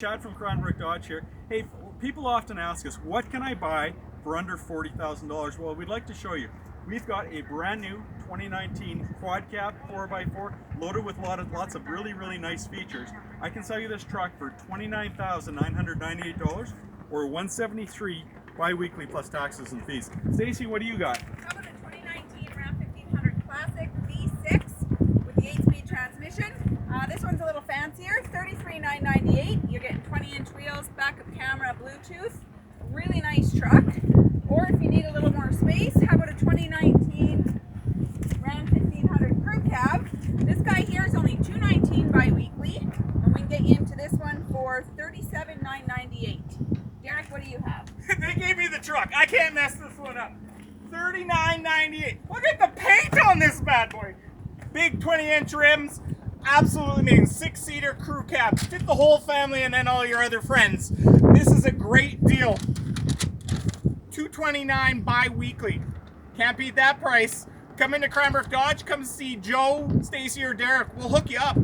Chad from Cranbrook Dodge here. Hey, people often ask us, what can I buy for under $40,000? Well, we'd like to show you. We've got a brand new 2019 quad cab 4x4 loaded with lots of really nice features. I can sell you this truck for $29,998 or $173 bi-weekly plus taxes and fees. Stacey, what do you got? How about a 2019 Ram 1500 Classic V6 with the 8-speed transmission? This one's a little fancier, $33,998. You're getting 20-inch wheels, backup camera, Bluetooth. Really nice truck. Or if you need a little more space, how about a 2019 Ram 1500 Crew Cab? This guy here is only $219 bi-weekly, and we can get you into this one for $37,998. Derek, what do you have? They gave me the truck. I can't mess this one up. $39.98. Look at the paint on this bad boy. Big 20-inch rims. Absolutely amazing. 6-seater crew cab. Fit the whole family and then all your other friends. This is a great deal. $229 bi-weekly. Can't beat that price. Come into Cranbrook Dodge. Come see Joe, Stacey, or Derek. We'll hook you up.